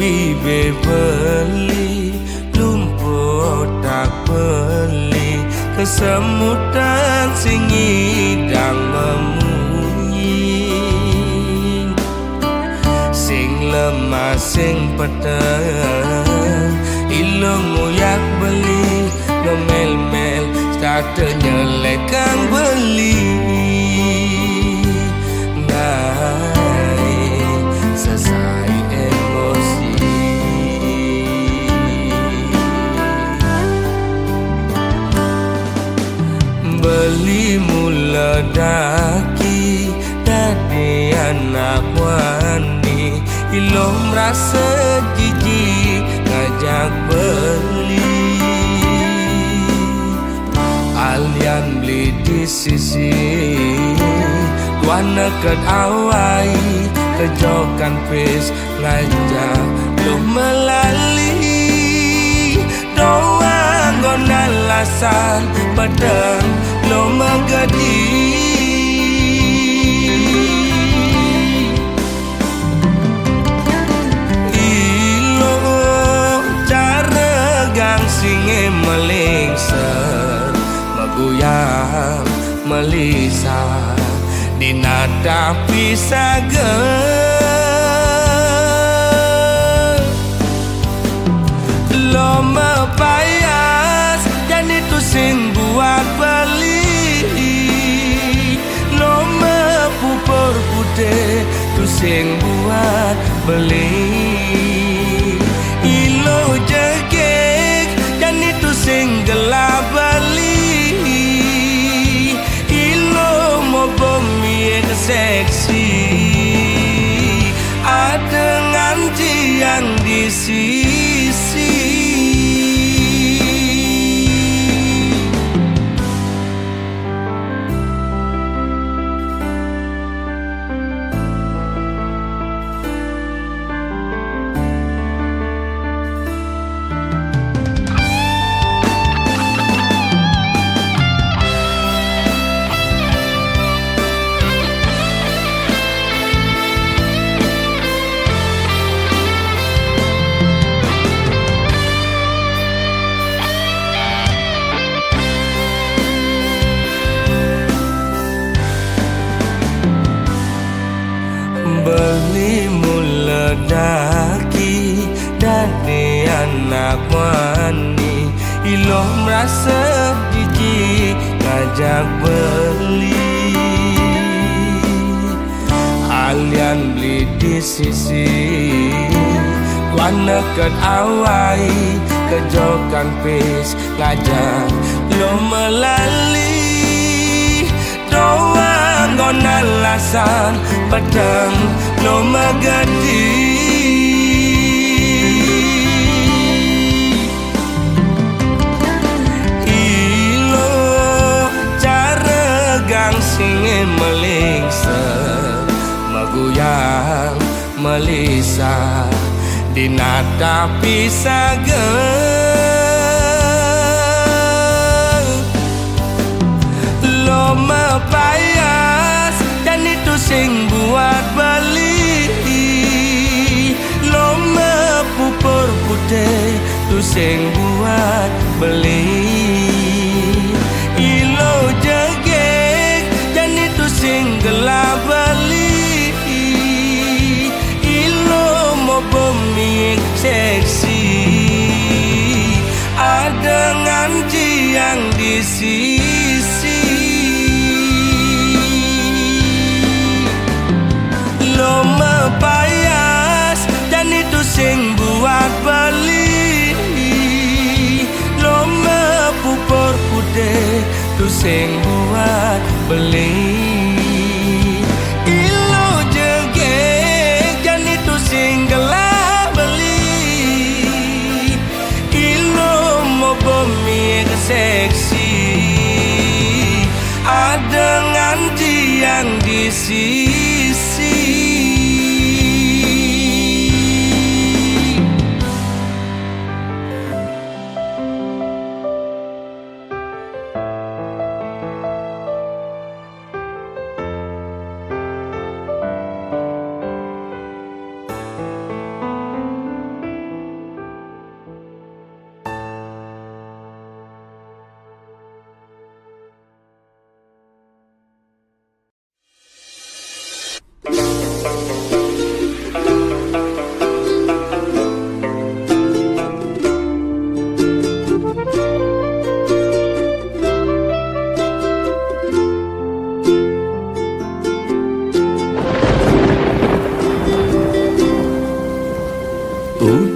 bibe beli lumpuh tak beli kesemutan sing idang memunyi sing lemah sing peteng ilung nguyak beli ngemel-mel starte nyelek kang beli naik selesai emosi beli mula daki dadi anak wani ilung rasa jijik ngajak beli alian beli di sisi wana ket awai kejokan pis ngajak lu melali doang gona lasan pedang lo megadi ilo cara gang singe melingser meguyang melisa di nada pisaga lo mepayas dan itu sing buat beli lo mepupur putih tu sing buat beli ilo jegek dan itu sing gelap beli ilo mau bumi seksi ada nganci yang di sisi beli mula daki dadi anak wani ilo merasa jijik ngajak beli alian beli di sisi wana ket awai kejokan pis ngajak lo melali doang gona lasan pedang lo megadi ilo cara gang singe melingser meguyang melisa di nada pisaga lo mepayas dan itu sing buat beli lo mepupur putih tu sing buat beli ilo jegek dan itu sing gelap beli ilo mau bumi seksi ada nganci yang di sisi lo mepayas dan itu sing buat beli lo mepupur putih tu sing buat beli ilo jegek dan itu sing gelap beli ilo mau bumi seksi ada nganci yang di sisi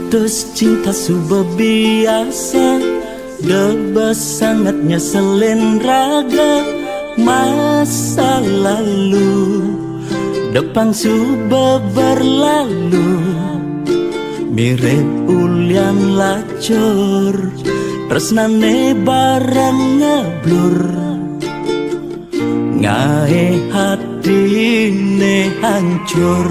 putus cinta sudah biasa, debas sangatnya selen raga. Masa lalu depan sudah berlalu, mirip ulian lacur, tresnane barang ngeblur. Ngae hatine hancur.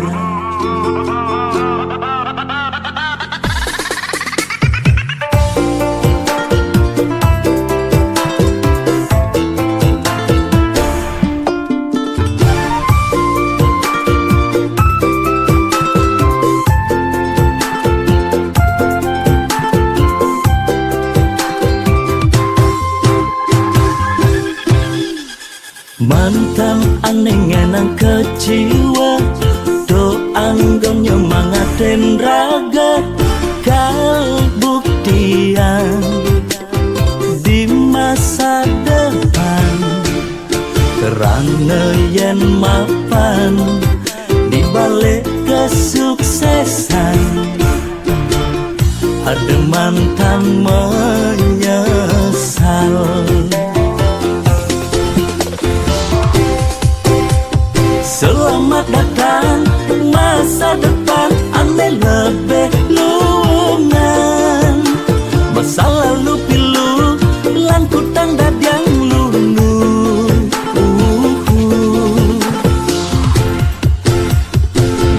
Mantan aneh ngenang kecewa, doang gong nyemangatin raga. Kal buktian di masa depan, kerana yen mapan di balik kesuksesan. Ada mantan menyesal. Selamat datang masa depan, ane lebih lungan. Masa lalu pilu, lan kutang dadang lunu.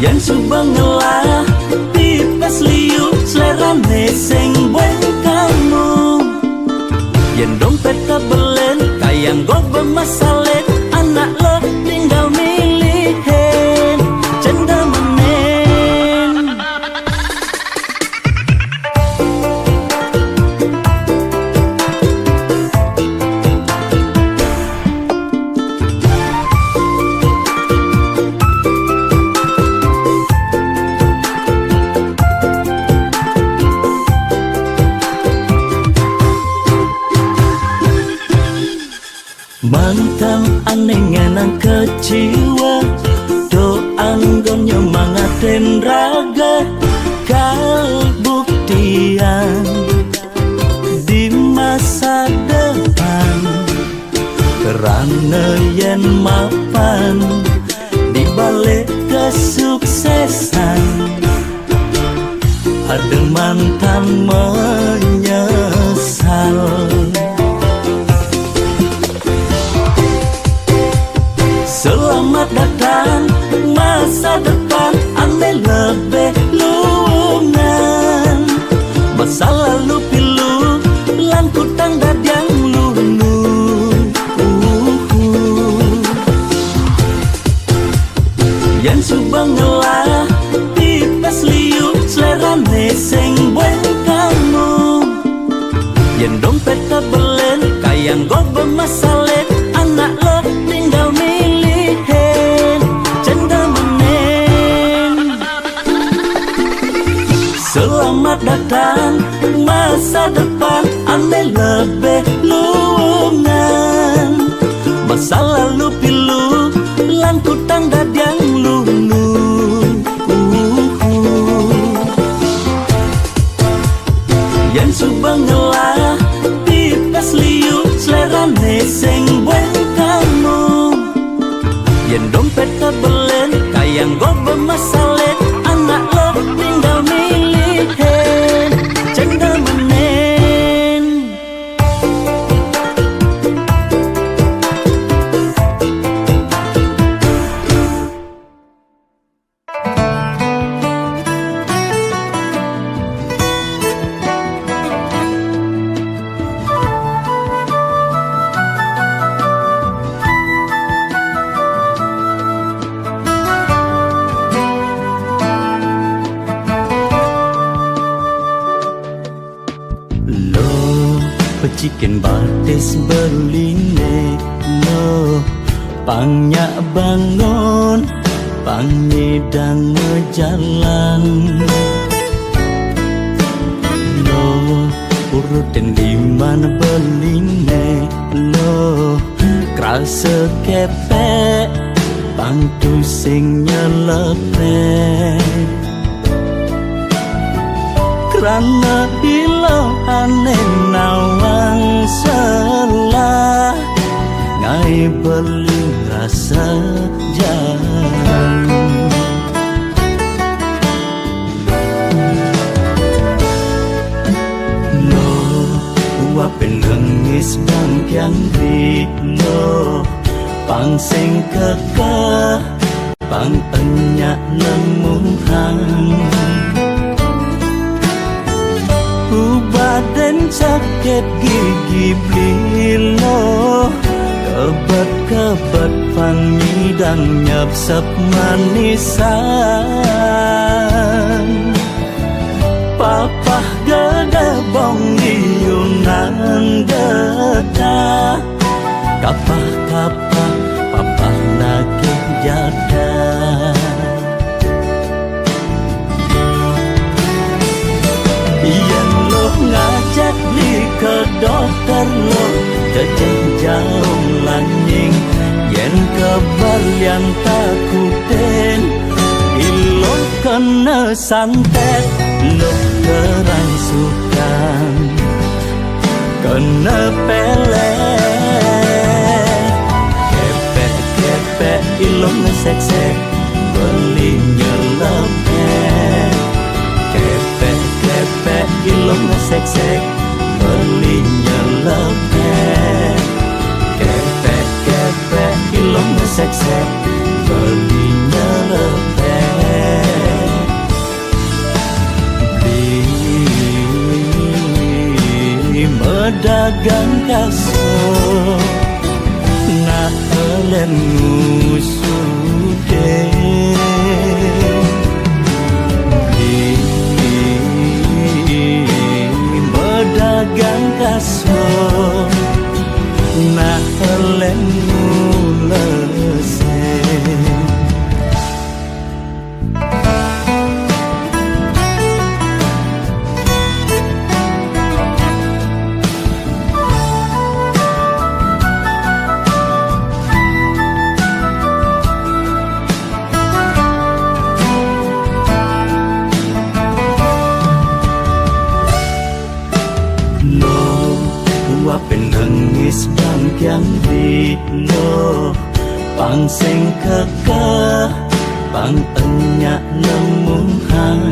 Yang subang ngelah, tipes liu, selerane sing bueng kamu. Yang dompet kabelen, kayang go bermasalah, anak lo tinggal milihin, cenda menen. Mantan aneh ngenang kecewa, doang gon nyemangatin raga. Kal buktian di masa depan, kerana yen mapan di balik kesuksesan. Ada mantan menyesal. Selamat datang masa depan, ane lebih lungan. Masa lalu pilu, lan kutang dadang lunu. Yang subang ngelah, tipes liu, selerane sing bueng kamu. Yang dompet kabelen, kayang go bermasalah, anak lo tinggal milihin, cenda menen. Selamat datang masa depan, ane lebih lungan. Masa lalu pilu, lan kutang dadang lunu. Yang subang ngelah, tipes liu, selerane sing bueng kamu. Yang dompet kabelen, kayang go bermasalah, anak lo tinggal milihin, cenda menen. Pecikin batis beline no, pangnya bangun, pangidang ngejalan. No, urutin di mana beline no, kerasa kepek, bantu sing nyelepek. Rana ilahane nawang selah ngai beli rasa jalan lo wapin lengis bang yang di lo pang sing kekeh pang enyak lemung hang badan sakit gigi blilo kebat pangi dan nyepsep manisan papa gede bong diunan geda kapah papa lagi jada ngajak li ke dokter lo jajang jauh lanying yen kabar yang takutin ilon kena santet lo kerangsukan kena pele kepek ilon ngesek-sek beli nyelepet kepek ilong ngesek-sek beli nyelepet kepek ilong ngesek-sek beli nyelepet di medagang kaso nah elen ngusude dagang kaso nah elen mulese wapin lengis bangkyang di lo pang sing kekeh pang enyak lemung hang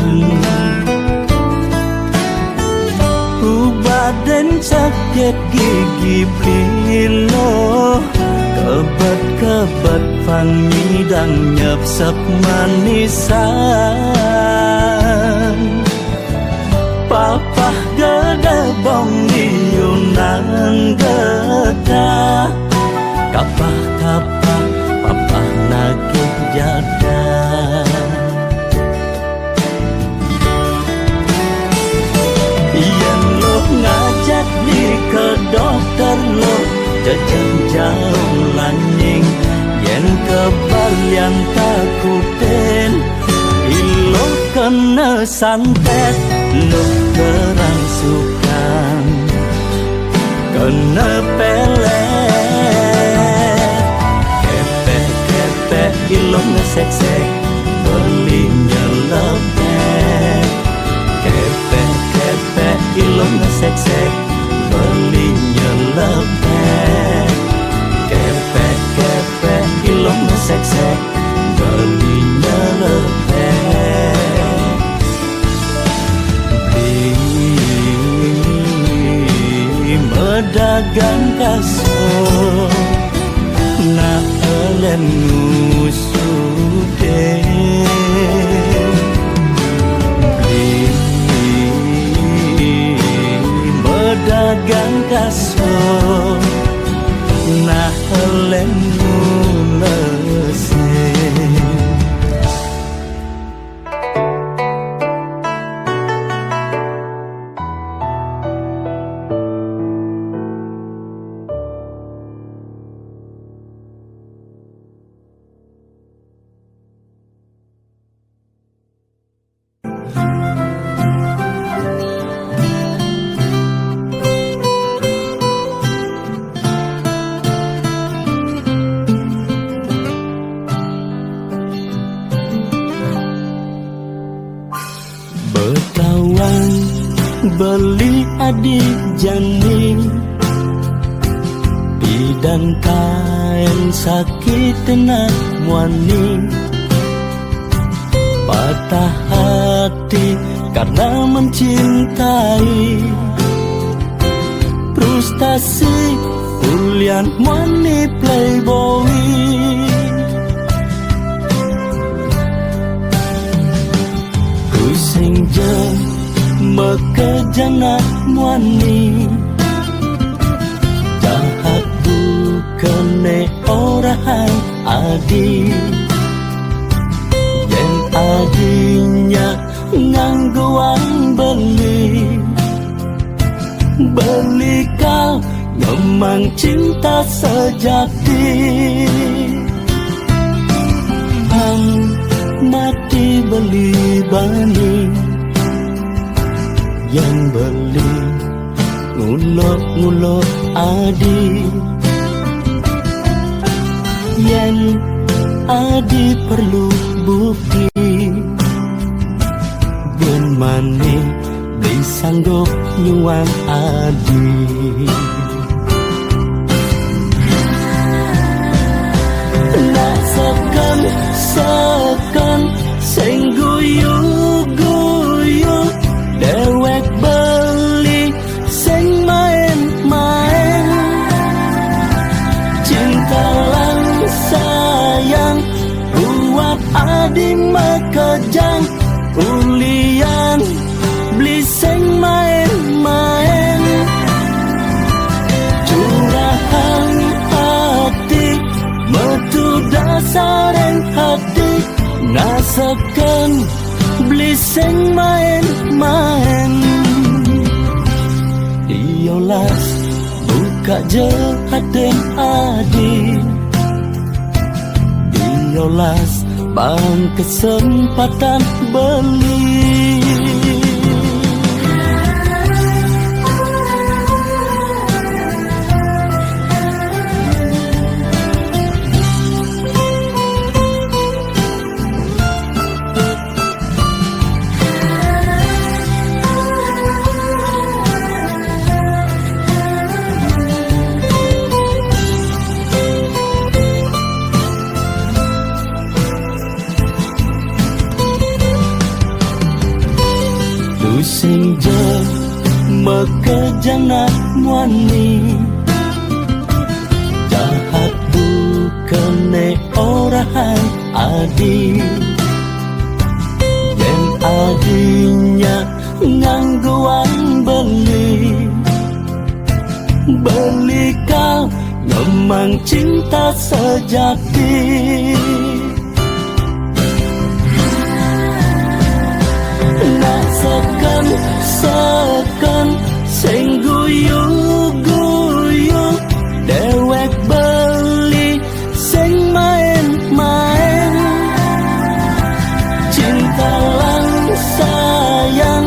badan sakit gigi blilo kebat pangi dan nyepsep manisan papa gede bong diunan geda kapah papa lagi jada yang lo ngajak di ke dokter lo jajang jauh lanying yen kebar yang takutin ilo kena santet lo kerangsukan kena pele kepek ilong ngesek-sek beli nyelepet kepek ilong ngesek-sek beli nyelepet kepek ilong ngesek-sek beli nyelepet medagang kaso nah elen ngusude medagang kaso nah elen mulese beli adik jani, bidan kain sakit tenak muani, patah hati karena mencintai, frustasi ulian muani playboy. Sing jeng mekejana muani, jahat bukane orang adi, yang adinya ngangguan beli kau memang cinta sejati. Mati beli bani, yang beli ngulok-ngulok adi, yang adi perlu bukti, ben mani disanggup nyuang adi. Nak sekan sing guyu-guyu, dewek beli sing main-main, cinta lang sayang buat adi makejang, ulian beli sing main-main, curahan hati metu dasaren hati, nasekan beli sing main-main. Diolas buka jahat den adi, diolas bang kesempatan beli. Sing jeng mekejana muani, jahat bukane orang adi, yang adinya ngangguan beli kau memang cinta sejati. Sekan sing guyu-guyu, dewek beli sing main-main, cinta lang sayang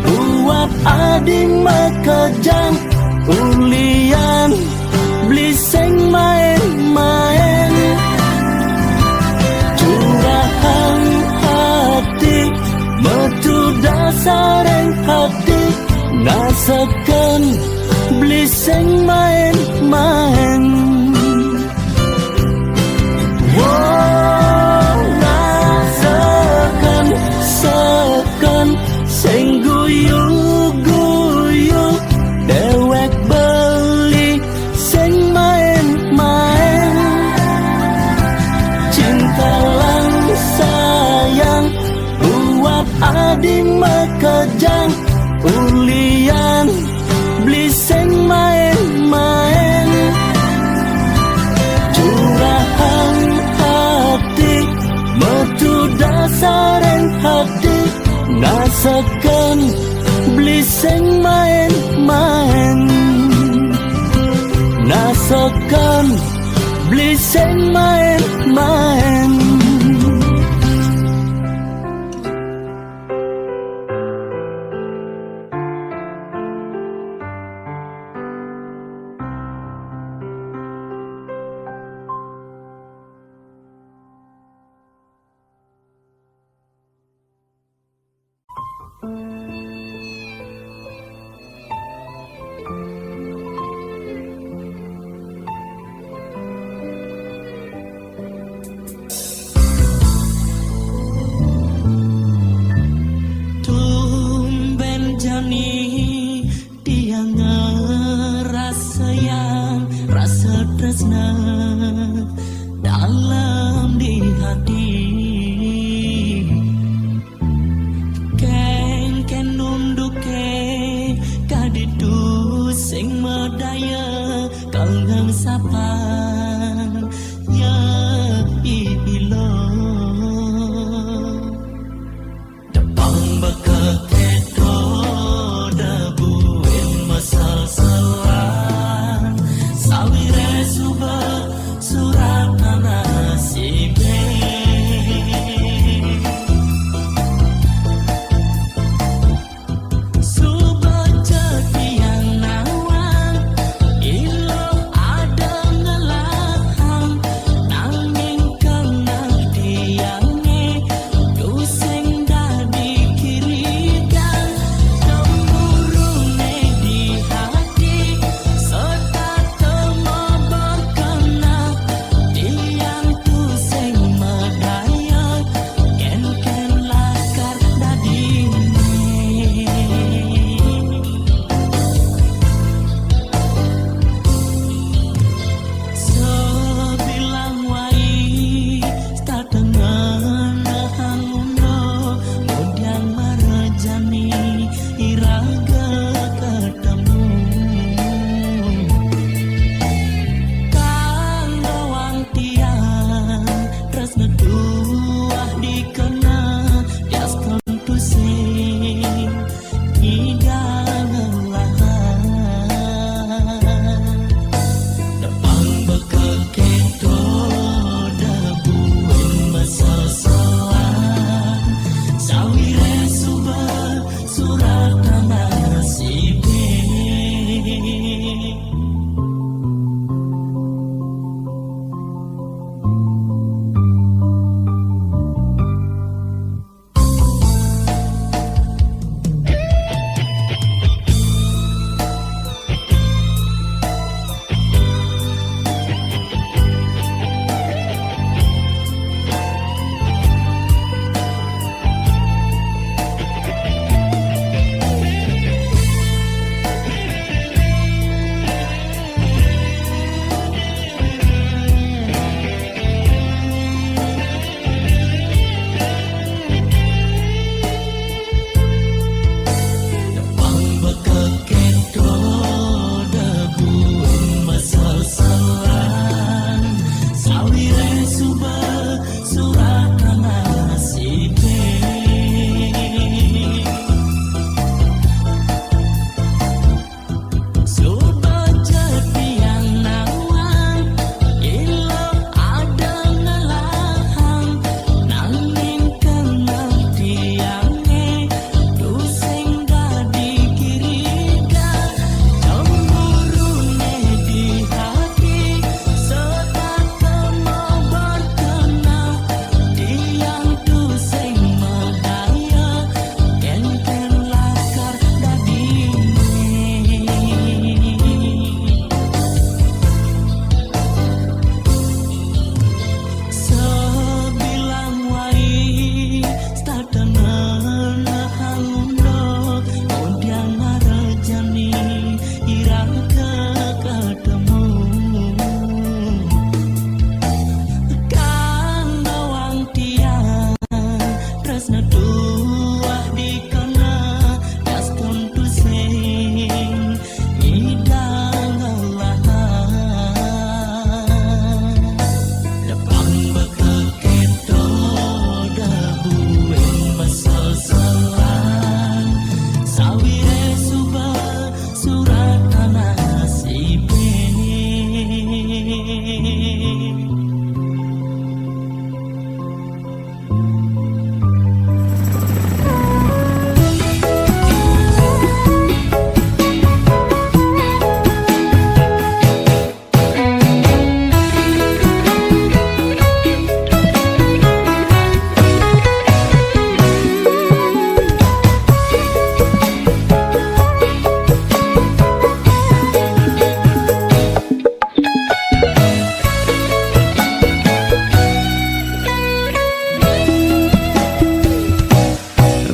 buat adi makejang, ulian beli sing main-main, curahan hati metu dasaren hati, nasekan beli sing main-main. Wow, nasekan sing guyu-guyu, dewek beli sing main-main, cinta lang sayang buat adi makejang, ulian beli sing main-main, curahan hati metu dasaren hati, nasekan beli sing main-main, nasekan beli sing main-main. jani dia ngerasa yang rasa tresna dalam di hati. Ken nunduke kaditu sing medaya kangen sapan ya ilo depang bekeketo debuin masal-salan sawire suba surat nasibe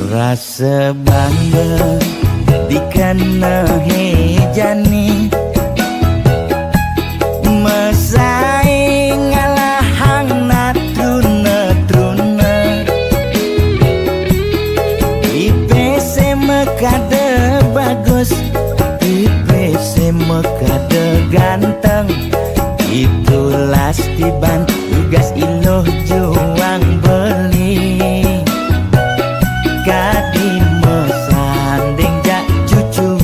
Rasa bangga dikena hejani mesaing ngalahang natruna IPC mekade bagus IPC mekade ganteng itulah tiban tugas iloh juang beli kadi mesanding jak cucu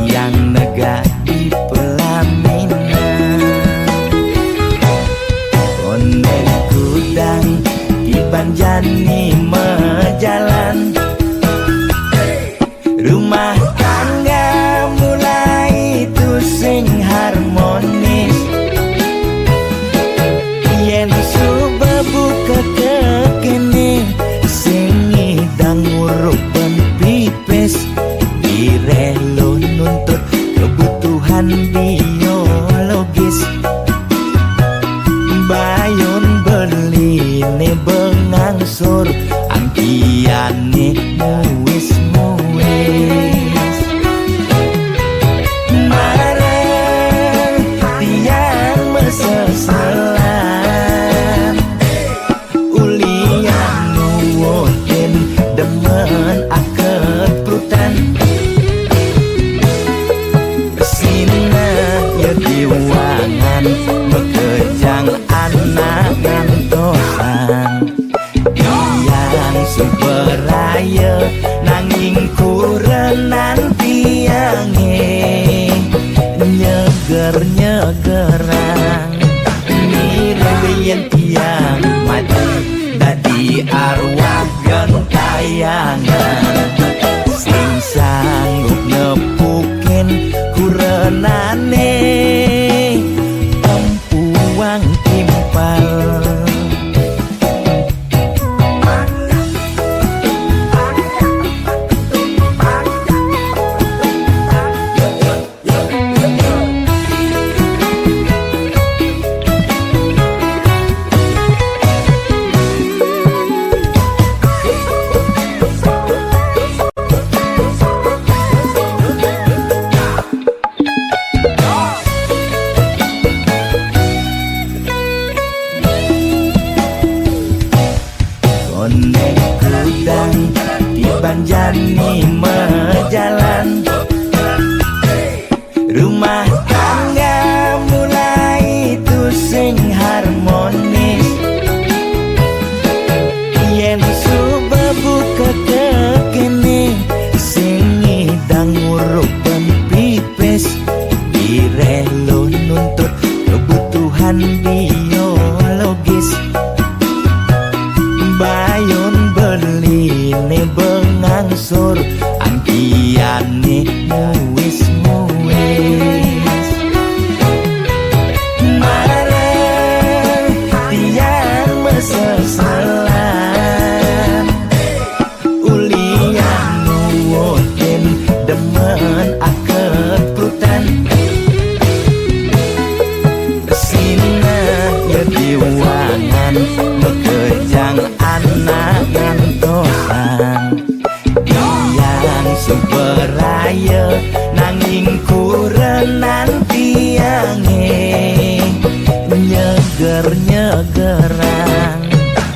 yang nega di pelaminan konek kudang di banjani mejalan rumah tangga mulai tusing harmonis yen suba buka kekene sing idang ngurupan pipis direlo nuntut kebutuhan biologis bayon beli ne bengangsur angkiane muis marah tiang meseselan ulian nuwotin demen akad prutan sina ya diwangan bekejang anak ngantosan yang superaya nanging kurenan tiange nyeger-nyegerang nireweyen tiang mati dadi arwah gentayangan sing sanggup nepukin kurenane empuang timpal konek kudang di banjani mejalan rumah tangga mulai tusing harmonis yen suba buka kekene sing idang ngurupan pipis direlo nuntut kebutuhan biologis bayon beli ne bengangsur angkiane muis marah tiang meseselan ulian nuwotin demen akad prutan sina ya diwangan bekejang anak ngantosan yang superaya nanging kurenan tiange nyeger-nyegerang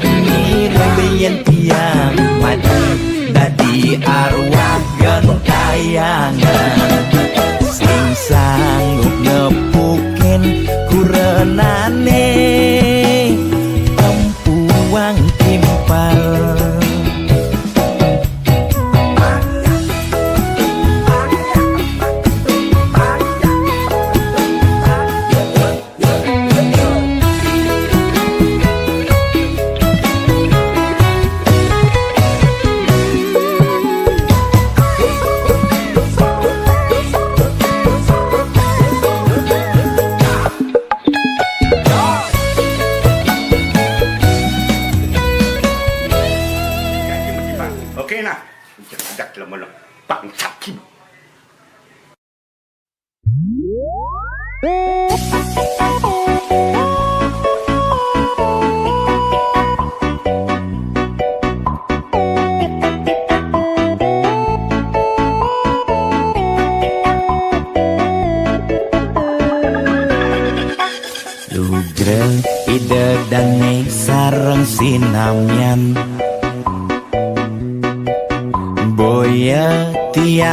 nireweyen tiang mati dadi arwah gentayangan sing sanggup nepukin kurenane empuang timpal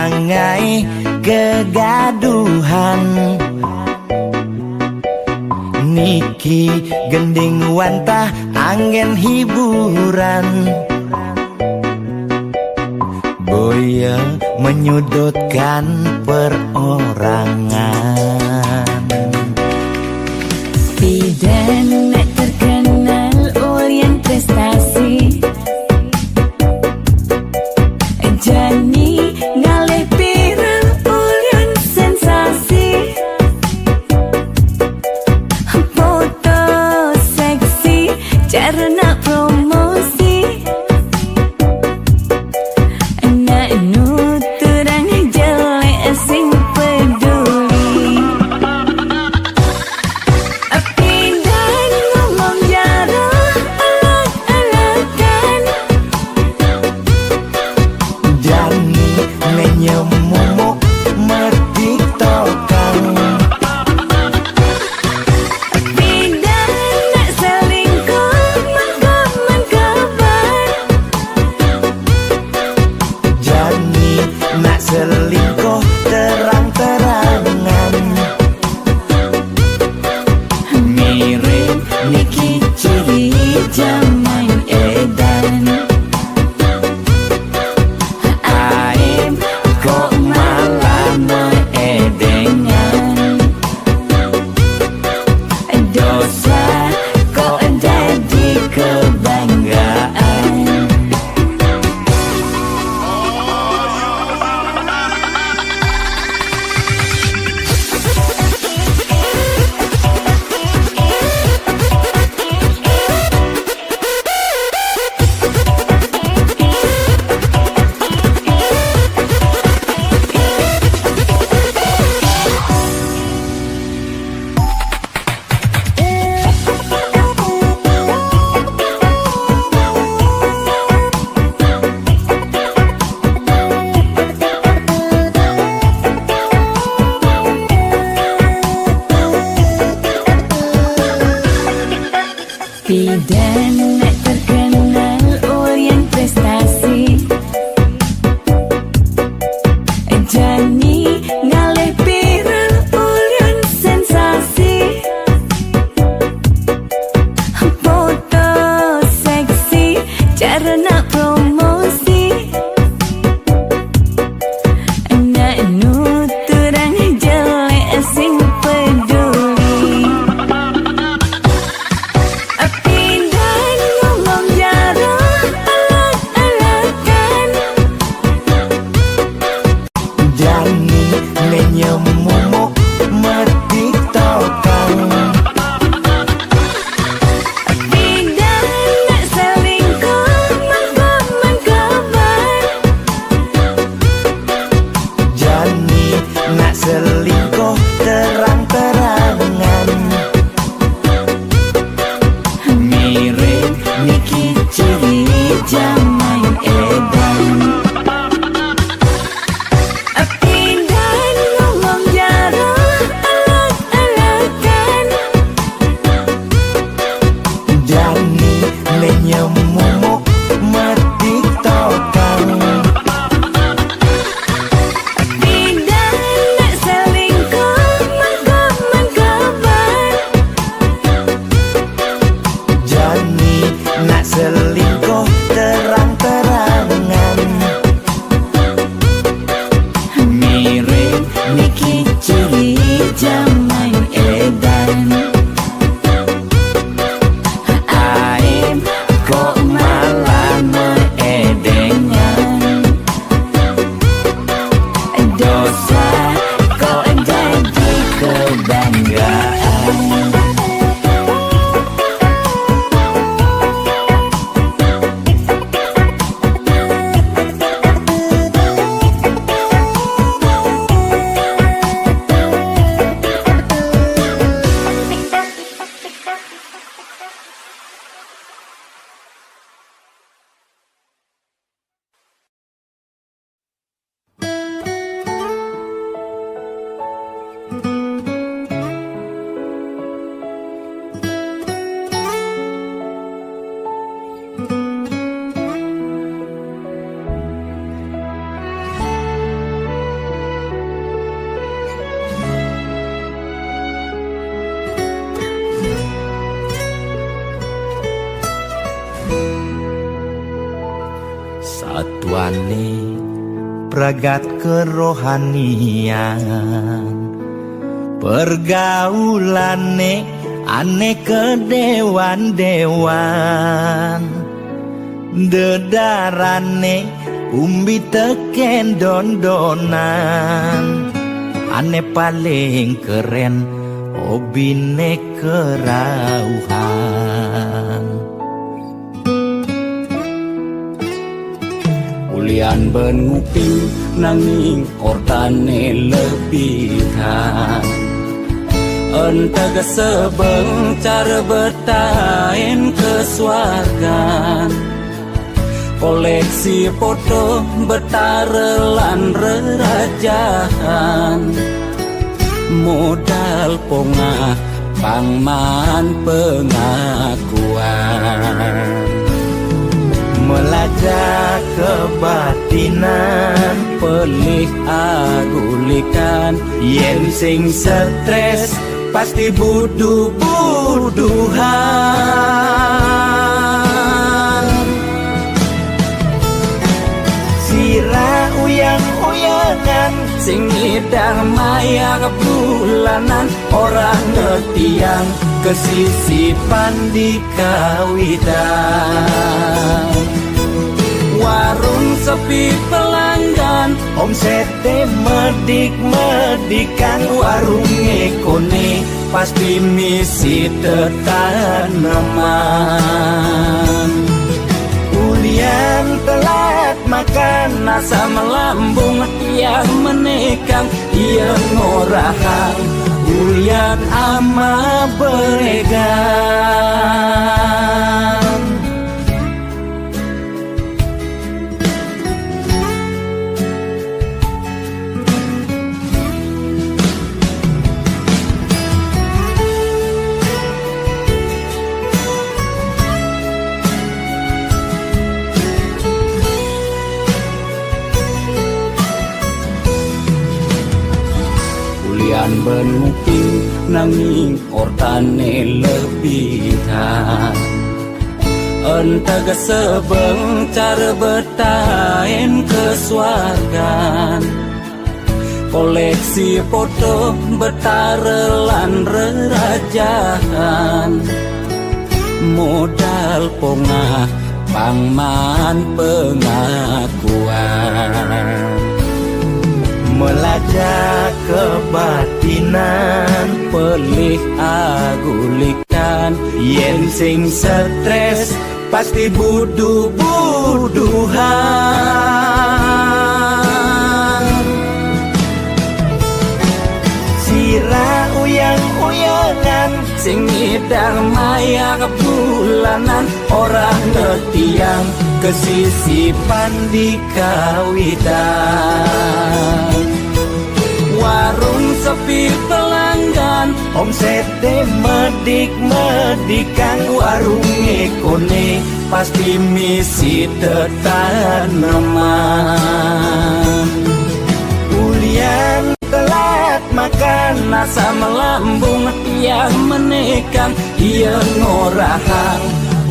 angai kegaduhan. Niki gending wantah angin hiburan. Boya menyudutkan perorangan. Bidan terkenal ulyan prestasi, Jani ngalih pirang ulyan sensasi. Foto seksi cara nak promosi, nak nuturang jelek sing peduli. Bidan ngomong jarang alak-alakan, Jani menyemumuk mertiktokan. bidan nak selingkuh mengkabar. Jani nak selingkuh terang-terangan. Mirip Niki ciri zaman edan. Aib kok malah meedengan, dosa kok jadi kebanggaan. ane pragat kerohanian, pergaulane ane kedewan-dewan, dedarane umbi teken dondonan, ane paling keren hobine kerauhan. Ulian ben nguping nanging ortane lebihan, entega sebeng cara bertain kesuargan, koleksi foto betarelan rerajahan, modal pongah pangman pengakuan, melajak kebatinan, pelih agulikan, yen sing stres pasti buduh-buduhan. Sira uyang-uyangan, sing idang maya kebulanan, orang ngetiang kesisipan di kawitan. Warung sepi pelanggan, omsete medik-medikan, warung ekone pasti misi tetaneman. Ulian telat makan, nasa melambung yang menekang, ia ngorahang, ulian ama beregan. Ulian ben nguping nanging ortane lebihan, entega sebeng cara bertain kesuargan, koleksi foto betarelan rerajahan, modal pongah pangman pengakuan, melajak kebatinan, pelih agulikan, yen sing stres pasti buduh-buduhan. Sira uyang-uyangan, sing idang maya kebulanan, orang ngetiang kesisipan di kawitan. Warung sepi pelanggan, omsete medik-medikan, warung ekone pasti misi tetaneman. Ulian telat makan, nasa melambung yang menekang, ia ngorahang,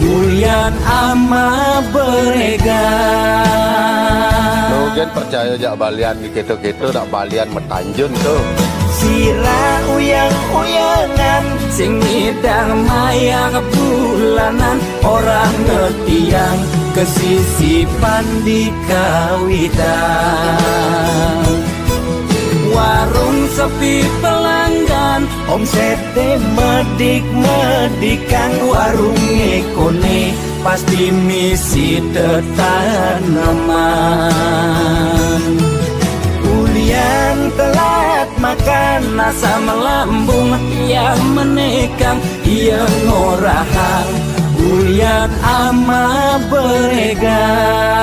ulian ama beregan. Mungkin percaya jak balian di keto-keto nak balian metanjun tu. Sira uyang-uyangan, sing idang maya kebulanan, orang ngetiang kesisipan di kawitan. Warung sepi pelanggan, omsete medik-medikan, warung ekone pasti misi tetaneman. Ulian telat makan, nasa melambung yang menekang, ia ngorahang, ulian ama beregan.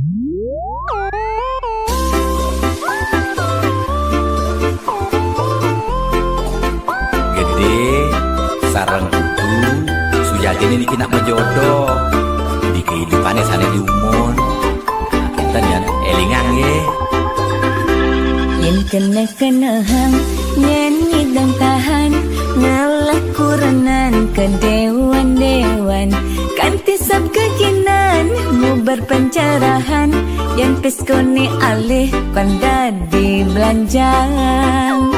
Gede sarang kudu sujati ini kena menjodoh di kehidupannya sana di umur. Kita jangan elingan ye. Yen kena hang nyanyi dan tahan ngalah kuranan ke dewan-dewan kanti sab kekinan mu berpencerahan yang peskoni alih panda di belanjang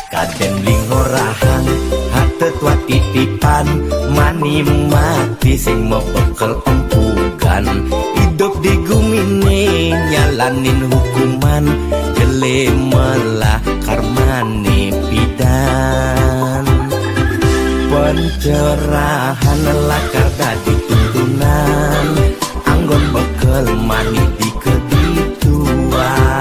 Kaden lingorahang hate tua titipan mani mati sing mau bekel empugan hidup di gumine nyalanin hukuman jele melah karmane pidan pencerahan lakar dadi tuntunan anggon bekel mani di kedituan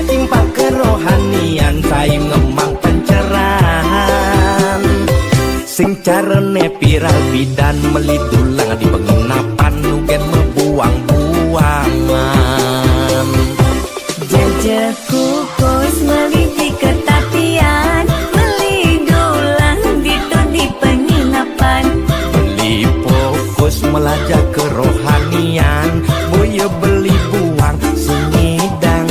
timpa kerohanian saya ngemang pencerahan sing carane piral bidan melidulang di penginapan nugen membuang-buangan jajak kukus meliti ketatian melidulang itu di penginapan beli fokus melajak kerohanian boya beli buang sunyi dan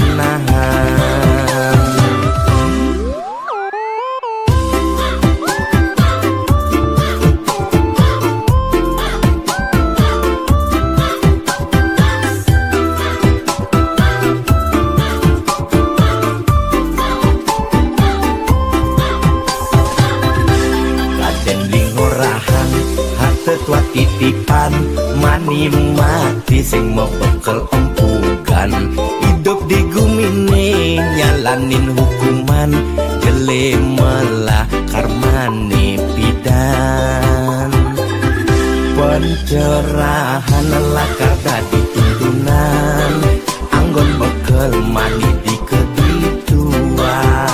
tua titipan mani mati sing mau bekel empugan hidup di gumine nyalanin hukuman jele melah karmane pidan pencerahan lakar dadi tuntunan anggon bekel mani di kedituan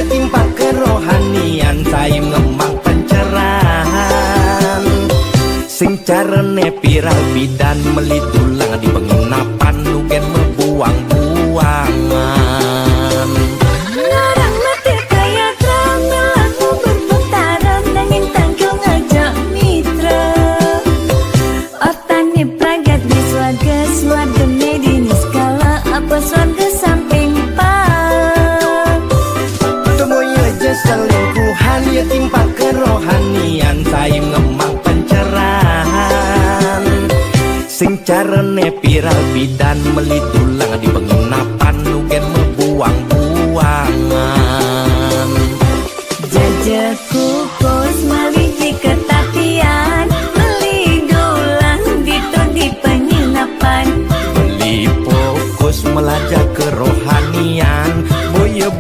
timpa kerohanian saya ngemang pencerahan sing carane piral bidan melidulang di penginapan nugen membuang-buangan larang mati kaya tramel aku berputaran nanging tanggung aja mitra otane pragat di swarga di skala apa swarga samping selingkuhan ya timpa kerohanian saya ngemang pencerahan sing carane piral bidan melidulang di penginapan nugen membuang-buangan jajak kukus maliki ketatian melidulang itu di penginapan beli fokus melajak kerohanian boya